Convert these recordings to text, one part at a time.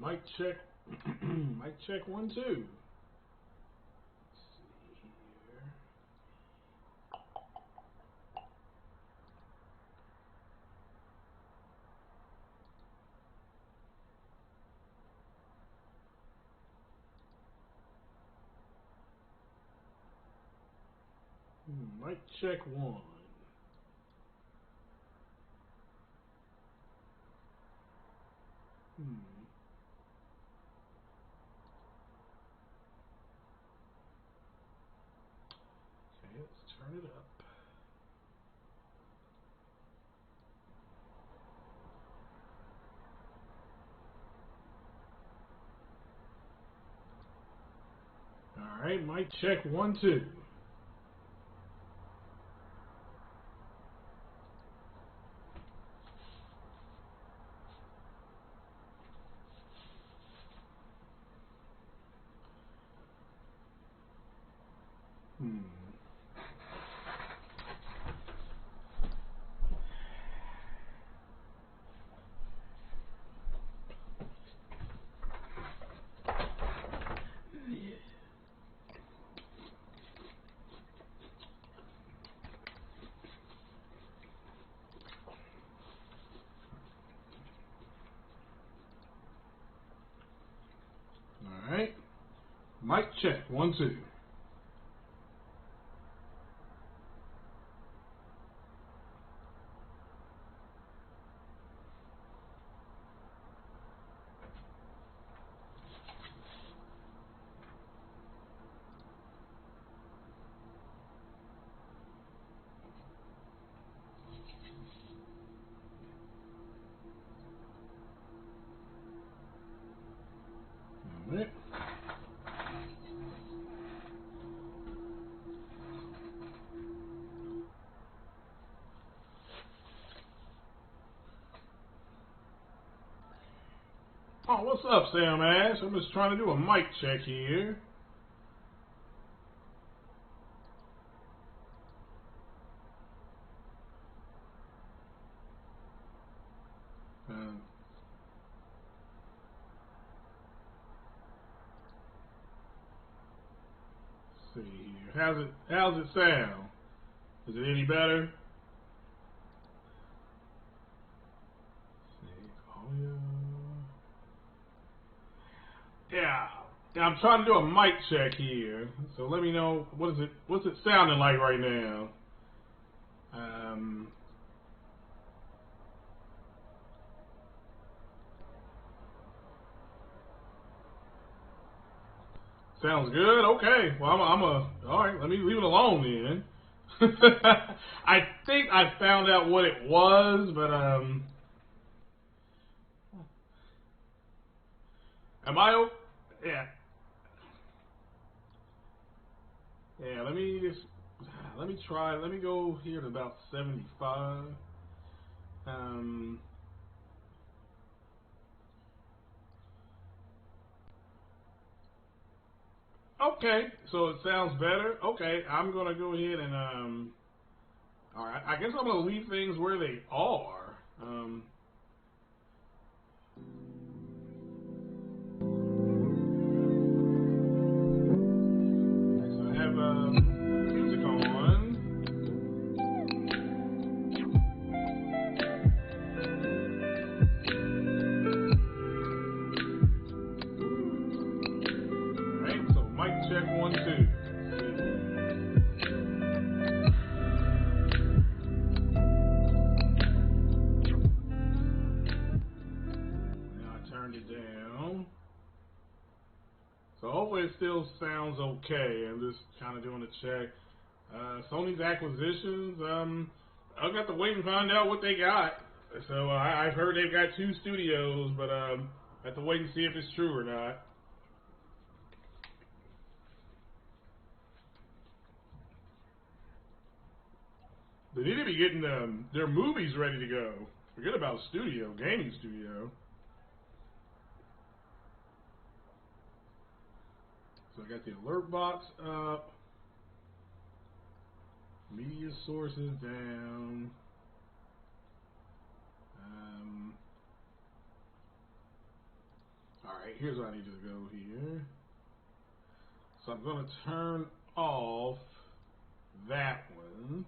Mic check. Mic check 1 2. Let's see here. Mic check 1. Okay, let's turn it up. All right, mic check 1 2. All right, mic check 1 2. All right. Oh, what's up, Sam Ash? I'm just trying to do a mic check here. Let's see here. How's it sound? Is it any better? Yeah, I'm trying to do a mic check here, so let me know what's it sounding like right now. Sounds good. Okay. Well, all right. Let me leave it alone then. I think I found out what it was, but am I? Yeah. Yeah. Let me try. Let me go here to about 75. Okay, so it sounds better. Okay, I'm gonna go ahead and all right. I guess I'm gonna leave things where they are. So I have music on. All right, so mic check 1 2. It down. So hopefully it still sounds okay. I'm just kind of doing a check. Sony's acquisitions, I've got to wait and find out what they got. So I've heard they've got 2 studios, but I have to wait and see if it's true or not. They need to be getting their movies ready to go. Forget about a studio, gaming studio. So I got the alert box up. Media sources down. All Alright, here's what I need to go here. So I'm going to turn off that one.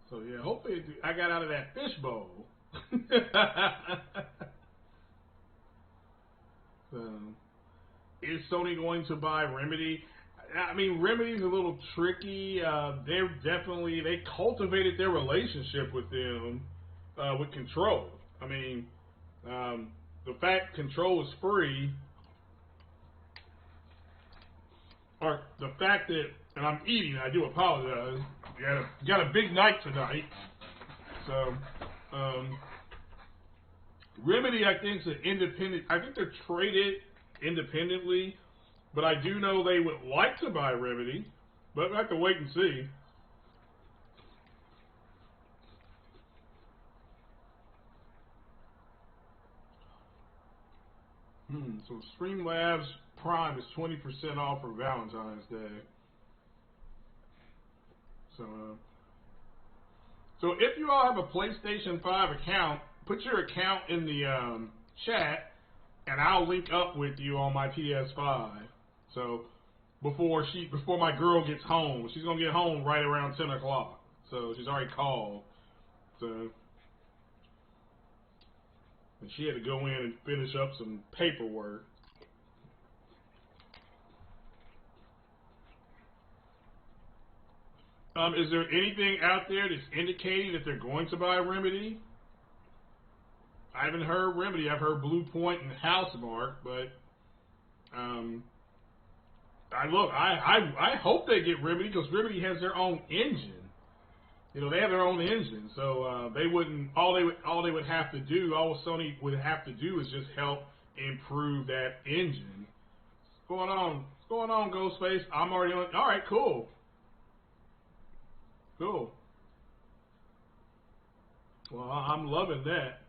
So yeah, hopefully I got out of that fishbowl. So, is Sony going to buy Remedy? I mean, Remedy's a little tricky. They cultivated their relationship with them with Control. I mean, the fact Control is free, or the fact that, and I'm eating, I do apologize. Got a big night tonight. So, Remedy, I think, is an independent. I think they're traded independently, but I do know they would like to buy Remedy, but I have to wait and see. So Streamlabs Prime is 20% off for Valentine's Day. So if you all have a PlayStation 5 account, put your account in the chat, and I'll link up with you on my PS-5. So before my girl gets home, she's gonna get home right around 10 o'clock. So she's already called. So and she had to go in and finish up some paperwork. Is there anything out there that's indicating that they're going to buy Remedy? I haven't heard Remedy. I've heard Blue Point and Housemarque, but I hope they get Remedy because Remedy has their own engine. You know, they have their own engine, so they wouldn't. All they would have to do, all Sony would have to do, is just help improve that engine. What's going on? What's going on, Ghostface? I'm already on. All right, cool. Cool. Well, I'm loving that.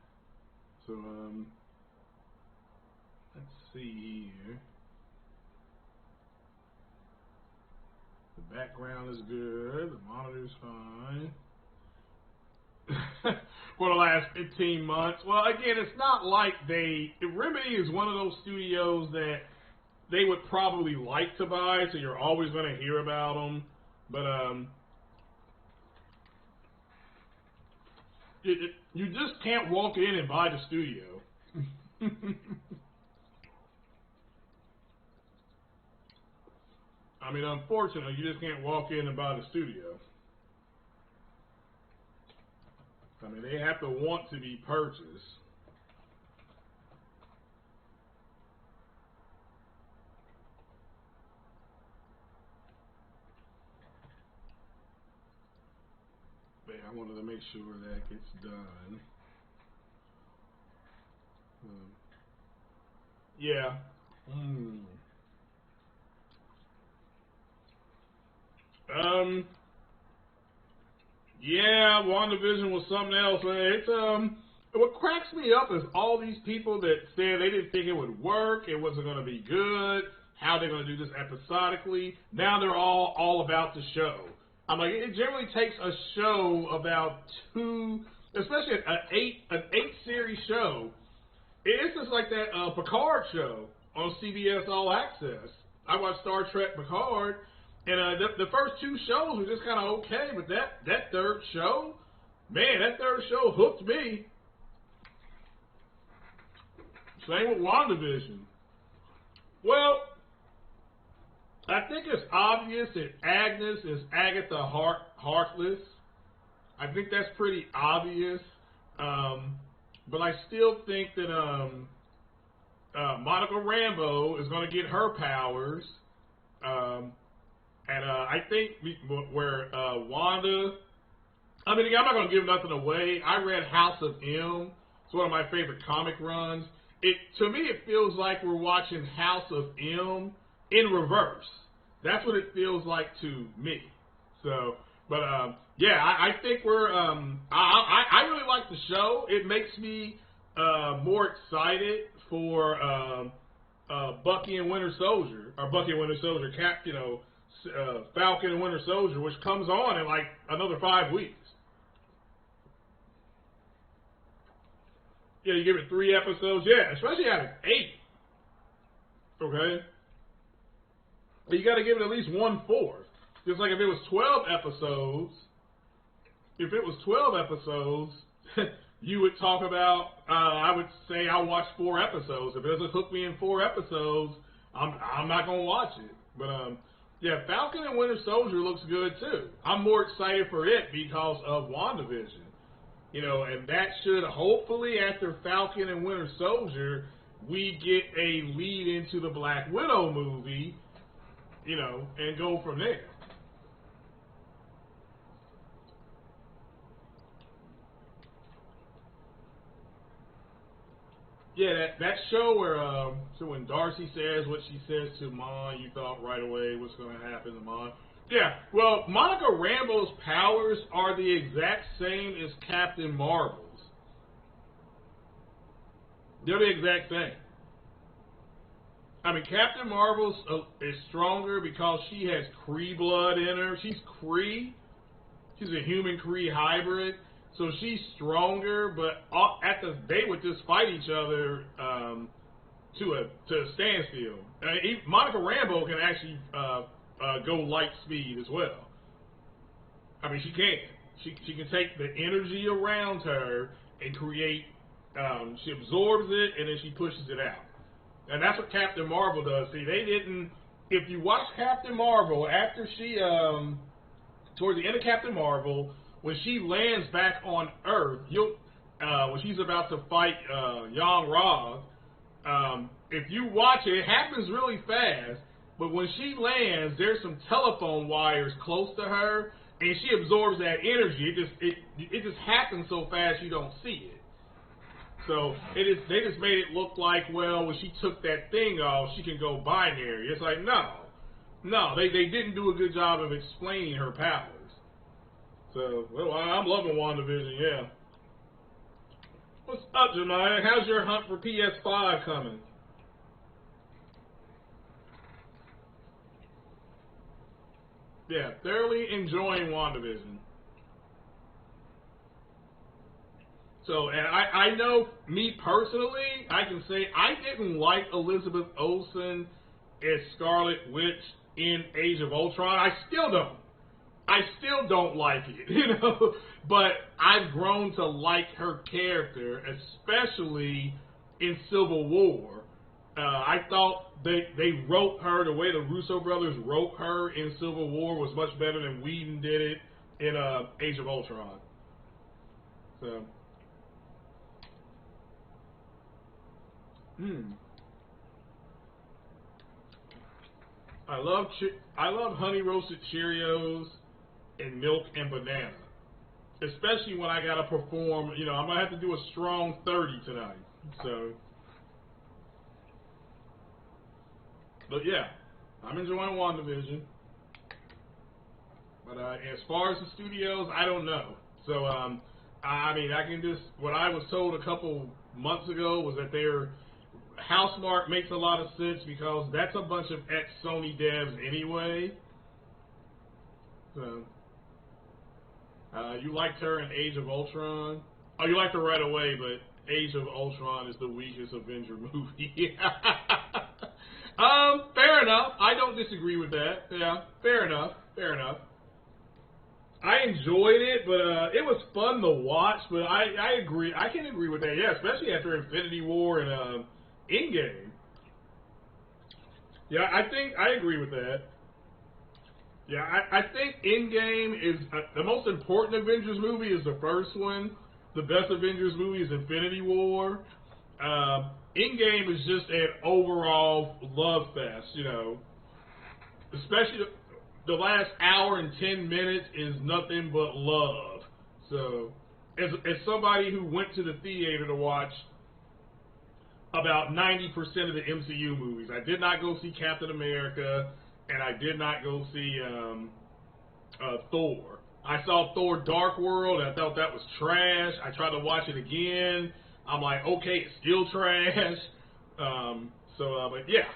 So, let's see here. The background is good. The monitor's fine. For the last 15 months. Well, again, it's not like Remedy is one of those studios that they would probably like to buy, so you're always going to hear about them. But, you just can't walk in and buy the studio. I mean, unfortunately, you just can't walk in and buy the studio. I mean, they have to want to be purchased. But I wanted to make sure that gets done. Yeah. Yeah, WandaVision was something else. It's what cracks me up is all these people that said they didn't think it would work, it wasn't going to be good, how they're going to do this episodically. Now they're all about the show. I'm like, it generally takes a show about two, especially an eight series show. It's just like that Picard show on CBS All Access. I watched Star Trek Picard, and the first two shows were just kind of okay, but that third show, man, that third show hooked me. Same with WandaVision. Well, I think it's obvious that Agnes is Agatha Harkness. I think that's pretty obvious. But I still think that Monica Rambeau is going to get her powers. And I think where Wanda, I mean, I'm not going to give nothing away. I read House of M. It's one of my favorite comic runs. To me, it feels like we're watching House of M in reverse. That's what it feels like to me. So, but yeah, I think we're. I really like the show. It makes me more excited for Bucky and Winter Soldier, or Bucky and Winter Soldier, Falcon and Winter Soldier, which comes on in like another 5 weeks. Yeah, you give it 3 episodes. Yeah, especially out of 8. Okay? But you got to give it at least 1/4. Just like if it was 12 episodes, you would talk about, I would say I'll watch 4 episodes. If it doesn't hook me in 4 episodes, I'm not going to watch it. But, yeah, Falcon and Winter Soldier looks good, too. I'm more excited for it because of WandaVision. You know, and that should, hopefully, after Falcon and Winter Soldier, we get a lead into the Black Widow movie, you know, and go from there. Yeah, that show where so when Darcy says what she says to Mon, you thought right away what's going to happen to Mon. Yeah, well, Monica Rambeau's powers are the exact same as Captain Marvel's. They're the exact same. I mean, Captain Marvel is stronger because she has Kree blood in her. She's Kree. She's a human Kree hybrid. So she's stronger, but they would just fight each other to a standstill. Monica Rambeau can actually go light speed as well. I mean, she can. She can take the energy around her and create. She absorbs it and then she pushes it out. And that's what Captain Marvel does. See, they didn't. If you watch Captain Marvel after she, towards the end of Captain Marvel, when she lands back on Earth, when she's about to fight Young Roz, if you watch it, it happens really fast. But when she lands, there's some telephone wires close to her, and she absorbs that energy. It just happens so fast you don't see it. So they just made it look like, well, when she took that thing off, she can go binary. It's like, no, they didn't do a good job of explaining her powers. So, well, I'm loving WandaVision, yeah. What's up, Jemiah? How's your hunt for PS-5 coming? Yeah, thoroughly enjoying WandaVision. So, and I know, me personally, I can say I didn't like Elizabeth Olsen as Scarlet Witch in Age of Ultron. I still don't like it, you know, but I've grown to like her character, especially in Civil War. I thought they wrote her, the way the Russo brothers wrote her in Civil War was much better than Whedon did it in Age of Ultron. So, I love honey roasted Cheerios and milk and banana. Especially when I gotta perform, you know, I'm gonna have to do a strong 30 tonight. So, but yeah, I'm enjoying WandaVision. But as far as the studios, I don't know. So, I mean, I can just, what I was told a couple months ago was that their Housemarque makes a lot of sense because that's a bunch of ex-Sony devs anyway. So, you liked her in Age of Ultron. Oh, you liked her right away, but Age of Ultron is the weakest Avenger movie. Fair enough. I don't disagree with that. Yeah, fair enough. Fair enough. I enjoyed it, but it was fun to watch. But I agree. I can agree with that. Yeah, especially after Infinity War and Endgame. Yeah, I agree with that. Yeah, I think Endgame is the most important Avengers movie is the first one. The best Avengers movie is Infinity War. Endgame is just an overall love fest, you know. Especially the last hour and 10 minutes is nothing but love. So, as somebody who went to the theater to watch about 90% of the MCU movies, I did not go see Captain America, and I did not go see Thor. I saw Thor Dark World, and I thought that was trash. I tried to watch it again. I'm like, okay, it's still trash. But yeah,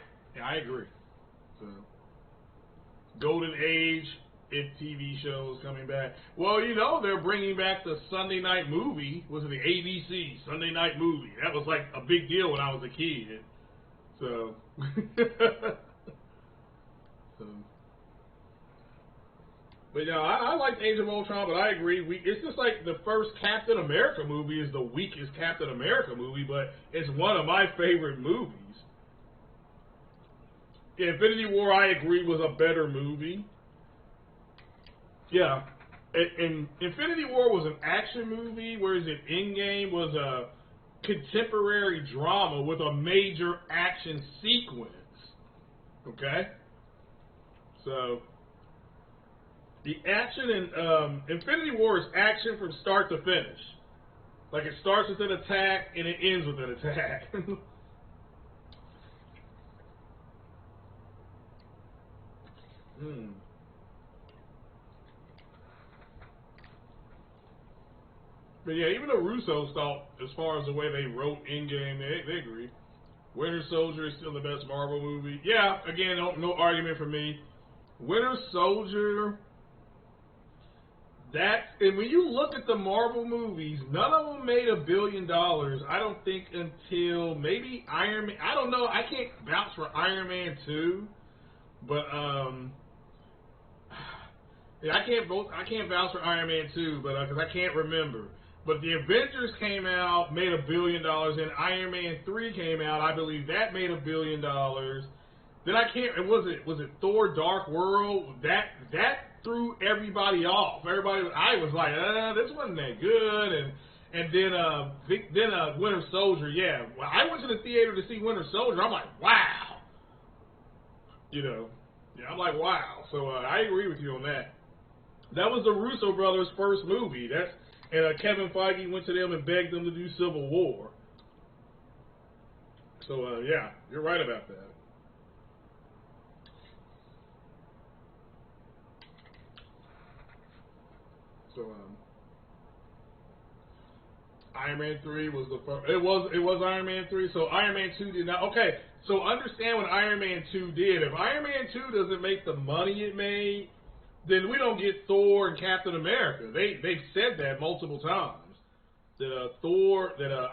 I agree. So, Golden Age if TV shows coming back. Well, you know, they're bringing back the Sunday night movie. Was it the ABC Sunday night movie? That was like a big deal when I was a kid. So, so but yeah, I liked Age of Ultron, but I agree. It's just like the first Captain America movie is the weakest Captain America movie, but it's one of my favorite movies. Infinity War, I agree, was a better movie. Yeah. And Infinity War was an action movie, whereas Endgame was a contemporary drama with a major action sequence. Okay? So, the action in Infinity War is action from start to finish. Like, it starts with an attack and it ends with an attack. But yeah, even the Russos thought, as far as the way they wrote Endgame, they agree. Winter Soldier is still the best Marvel movie. Yeah, again, no argument for me. Winter Soldier, and when you look at the Marvel movies, none of them made $1 billion. I don't think until maybe Iron Man. I don't know. I can't vouch for Iron Man 2, but yeah, I can't vouch for Iron Man 2, but because I can't remember. But the Avengers came out, made $1 billion, and Iron Man 3 came out. I believe that made $1 billion. Then I can't. Was it Thor: Dark World? That threw everybody off. I was like, this wasn't that good. And then Winter Soldier. Yeah, well, I went to the theater to see Winter Soldier. I'm like, wow. You know, yeah, I'm like, wow. So I agree with you on that. That was the Russo brothers' first movie. And Kevin Feige went to them and begged them to do Civil War. So yeah, you're right about that. So Iron Man 3 was the first. It was Iron Man 3. So Iron Man 2 did not. Okay, so understand what Iron Man 2 did. If Iron Man 2 doesn't make the money it made, then we don't get Thor and Captain America. They've said that multiple times. That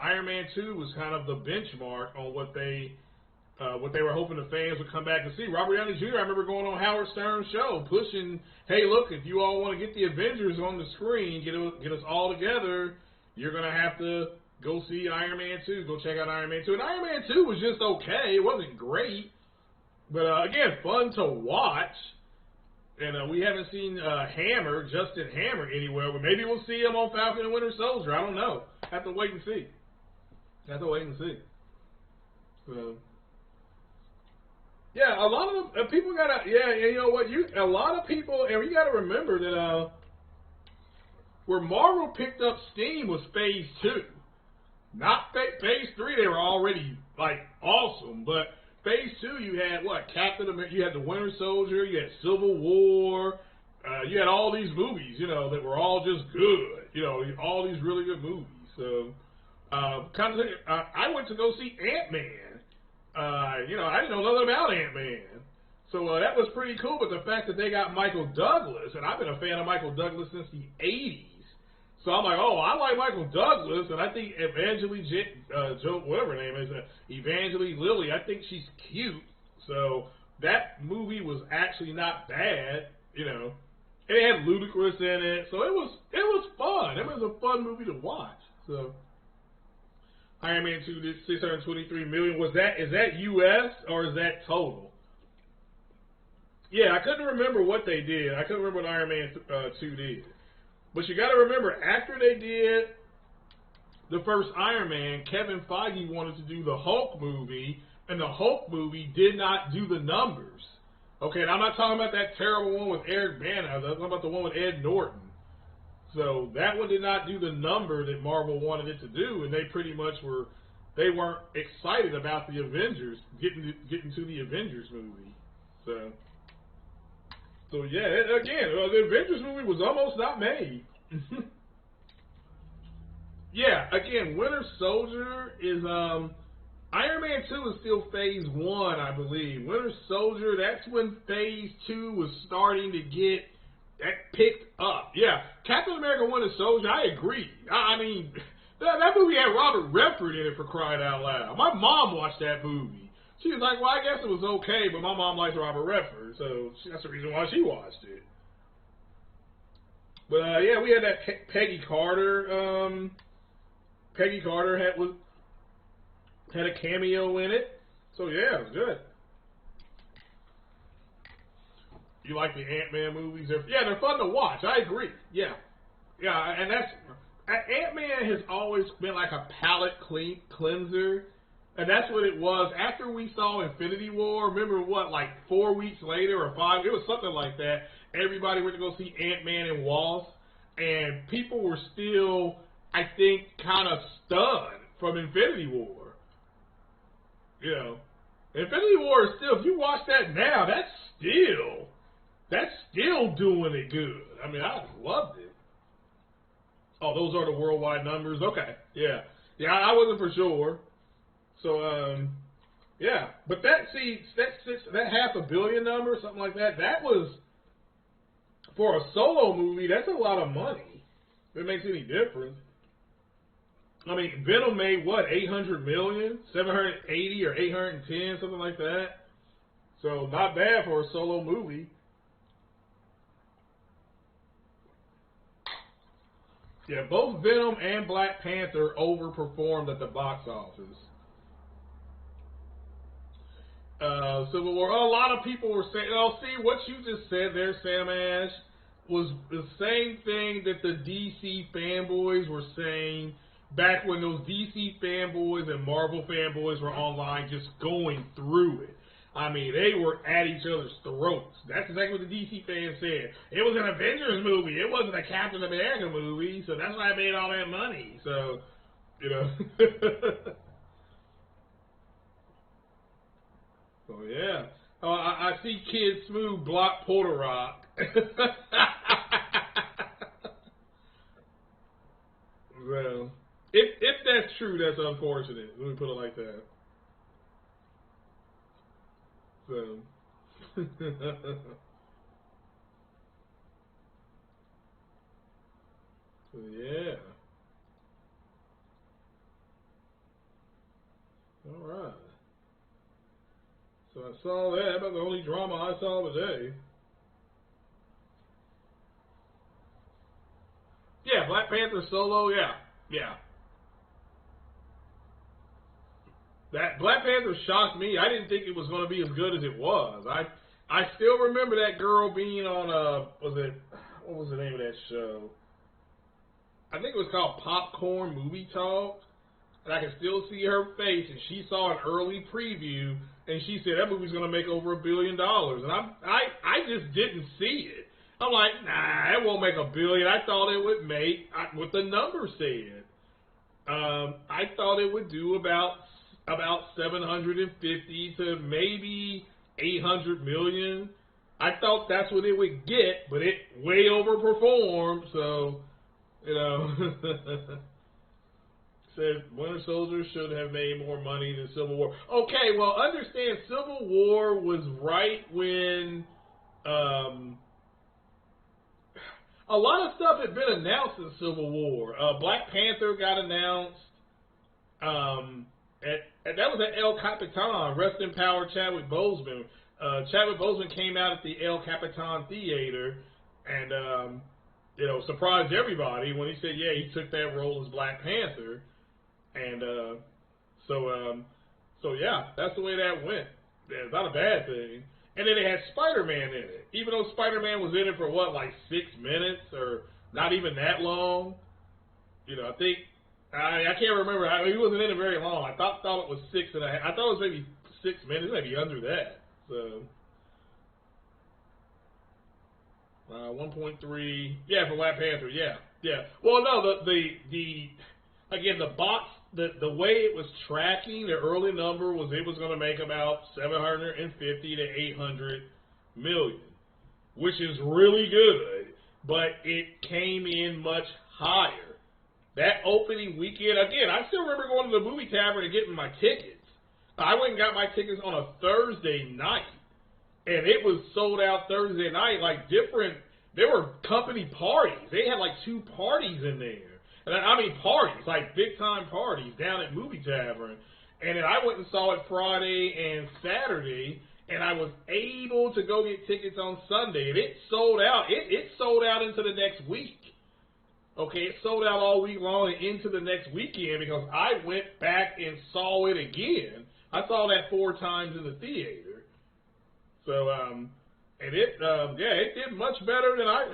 Iron Man 2 was kind of the benchmark on what they were hoping the fans would come back and see. Robert Downey Jr., I remember going on Howard Stern's show, pushing, hey, look, if you all want to get the Avengers on the screen, get us all together, you're going to have to go see Iron Man 2, go check out Iron Man 2. And Iron Man 2 was just okay. It wasn't great. But, again, fun to watch. And we haven't seen Justin Hammer anywhere, but maybe we'll see him on Falcon and Winter Soldier. I don't know. Have to wait and see. Yeah, a lot of them, people gotta. Yeah, you know what? A lot of people, and you gotta remember that where Marvel picked up steam was Phase 2, not Phase 3. They were already like awesome, but Phase 2, you had what? Captain America, you had the Winter Soldier, you had Civil War, you had all these movies, you know, that were all just good, you know, all these really good movies. So, I went to go see Ant-Man. You know, I didn't know nothing about Ant-Man. So that was pretty cool, but the fact that they got Michael Douglas, and I've been a fan of Michael Douglas since the 80s. So I'm like, oh, I like Michael Douglas, and I think Evangeline whatever her name is, Evangeline Lilly, I think she's cute. So that movie was actually not bad, you know. And it had Ludacris in it, so it was fun. It was a fun movie to watch. So Iron Man 2 did $623 million. Is that US or is that total? Yeah, I couldn't remember what they did. I couldn't remember what Iron Man 2 did. But you got to remember, after they did the first Iron Man, Kevin Feige wanted to do the Hulk movie, and the Hulk movie did not do the numbers. Okay, and I'm not talking about that terrible one with Eric Bana. I'm talking about the one with Ed Norton. So that one did not do the number that Marvel wanted it to do, and they pretty much they weren't excited about the Avengers, getting to the Avengers movie. So yeah, again, the Avengers movie was almost not made. Yeah, again, Winter Soldier is Iron Man 2 is still Phase 1, I believe. Winter Soldier, that's when Phase 2 was starting to get that picked up. Yeah, Captain America: Winter Soldier. I agree. I mean, that movie had Robert Redford in it, for crying out loud. My mom watched that movie. She was like, "Well, I guess it was okay," but my mom likes Robert Redford, so that's the reason why she watched it. But yeah, we had that Peggy Carter. Peggy Carter had a cameo in it, so yeah, it was good. You like the Ant-Man movies? They're fun to watch. I agree. Yeah, and that's Ant-Man has always been like a palate cleanser, and that's what it was. After we saw Infinity War, remember what? Like 4 weeks later or 5, it was something like that. Everybody went to go see Ant-Man and Wasp, and people were still, I think, kind of stunned from Infinity War. You know, Infinity War is still. If you watch that now, that's still doing it good. I mean, I loved it. Oh, those are the worldwide numbers. Okay, yeah. I wasn't for sure. So, yeah. But that $500 million number, something like that. That was for a solo movie. That's a lot of money. If it makes any difference. I mean, Venom made what, 800 million, 780 or 810, something like that. So not bad for a solo movie. Yeah, both Venom and Black Panther overperformed at the box office. Civil War. A lot of people were saying, see what you just said there, Sam Ash, was the same thing that the DC fanboys were saying back when those DC fanboys and Marvel fanboys were online just going through it. I mean, they were at each other's throats. That's exactly what the DC fans said. It was an Avengers movie. It wasn't a Captain America movie, so that's why I made all that money. So, you know. So, yeah. I see Kid Smooth block Porter Rock. Well, if that's true, that's unfortunate. Let me put it like that. So, so yeah. All right. So I saw that. About the only drama I saw today. Yeah, Black Panther solo. Yeah. That Black Panther shocked me. I didn't think it was going to be as good as it was. I still remember that girl being on what was the name of that show? I think it was called Popcorn Movie Talk. And I can still see her face, and she saw an early preview, and she said that movie's going to make over $1 billion. And I just didn't see it. I'm like, nah, it won't make $1 billion. I thought it would make what the number said. I thought it would do about 750 to maybe 800 million. I thought that's what it would get, but it way overperformed. So, you know, said Winter Soldier should have made more money than Civil War. Okay, well, understand Civil War was right when a lot of stuff had been announced in Civil War. Black Panther got announced. And that was at El Capitan. Rest in power, Chadwick Boseman. Chadwick Boseman came out at the El Capitan Theater and, surprised everybody when he said, yeah, he took that role as Black Panther. And so yeah, that's the way that went. Yeah, it's not a bad thing. And then it had Spider-Man in it. Even though Spider-Man was in it for, like 6 minutes or not even that long. I think, I can't remember. He wasn't in it very long. I thought it was 6.5. I thought it was maybe 6 minutes, maybe under that. So, 1.3. Yeah, for Black Panther. Yeah. Well, no, again, the box, the way it was tracking, the early number was it was going to make about 750 to 800 million, which is really good, but it came in much higher. That opening weekend, again, I still remember going to the movie tavern and getting my tickets. I went and got my tickets on a Thursday night, and it was sold out Thursday night, like different there were company parties. They had like 2 parties in there. And I mean parties, like big time parties down at Movie Tavern. And then I went and saw it Friday and Saturday, and I was able to go get tickets on Sunday, and it sold out. It sold out into the next week. Okay, it sold out all week long and into the next weekend because I went back and saw it again. I saw that 4 times in the theater. So, and it did much better than I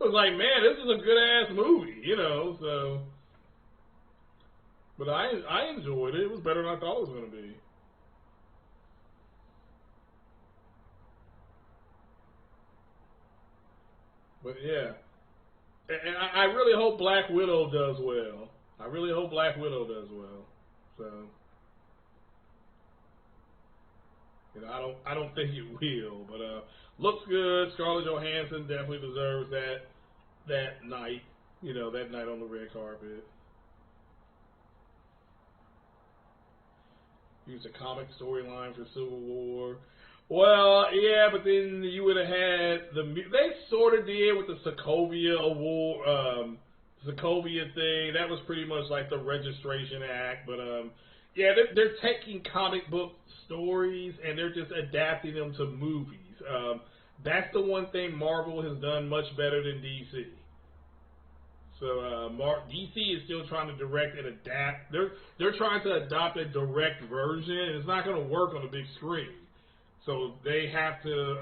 was like, man, this is a good ass movie, you know. So, but I enjoyed it. It was better than I thought it was going to be. But yeah, and I really hope Black Widow does well. I really hope Black Widow does well. So, you know, I don't think it will, but looks good. Scarlett Johansson definitely deserves that night. You know, that night on the red carpet. Use a comic storyline for Civil War. Well, yeah, but then you would have had they sort of did with the Sokovia Award, Sokovia thing. That was pretty much like the Registration Act, but yeah, they're taking comic book stories and they're just adapting them to movies. That's the one thing Marvel has done much better than DC. So DC is still trying to direct and adapt. They're trying to adopt a direct version, and it's not going to work on a big screen. So they have to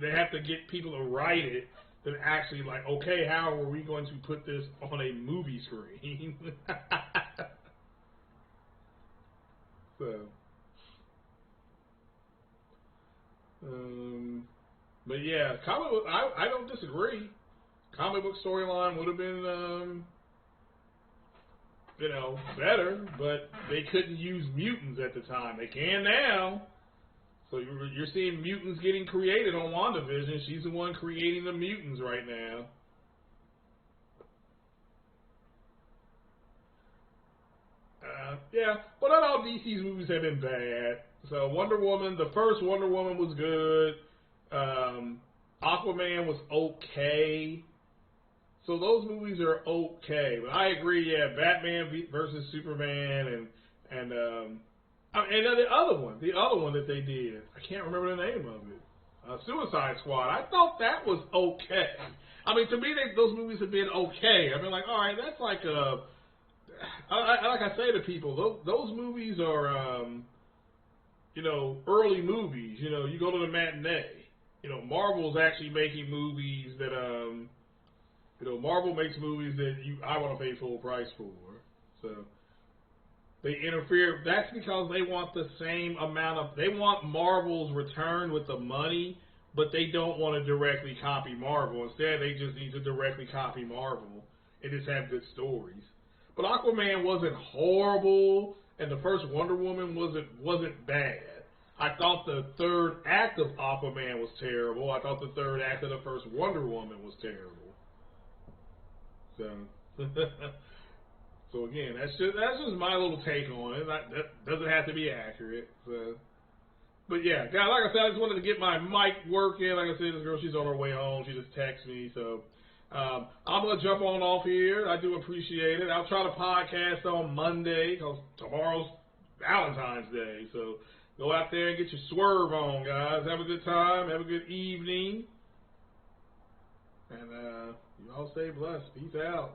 they have to get people to write it that actually like, okay, how are we going to put this on a movie screen? So, but yeah, comic book. I don't disagree. Comic book storyline would have been, you know, better, but they couldn't use mutants at the time. They can now. So you're seeing mutants getting created on WandaVision. She's the one creating the mutants right now. Yeah, but not all DC's movies have been bad. So Wonder Woman, the first Wonder Woman was good. Aquaman was okay. So those movies are okay. But I agree, yeah, Batman versus Superman and the other one that they did, I can't remember the name of it. Suicide Squad. I thought that was okay. I mean, to me, those movies have been okay. I mean, like, all right, that's like like I say to people, those movies are, you know, early movies. You know, you go to the matinee. You know, Marvel's actually making movies that, you know, Marvel makes movies that I want to pay full price for. So they interfere. That's because they want the same amount of. They want Marvel's return with the money, but they don't want to directly copy Marvel. Instead, they just need to directly copy Marvel and just have good stories. But Aquaman wasn't horrible, and the first Wonder Woman wasn't bad. I thought the third act of Aquaman was terrible. I thought the third act of the first Wonder Woman was terrible. So, so again, that's just my little take on it. That doesn't have to be accurate. So, but yeah, guys, like I said, I just wanted to get my mic working. Like I said, this girl, she's on her way home. She just texted me, so I'm gonna jump on off here. I do appreciate it. I'll try to podcast on Monday because tomorrow's Valentine's Day. So go out there and get your swerve on, guys. Have a good time. Have a good evening. And you all stay blessed. Peace out.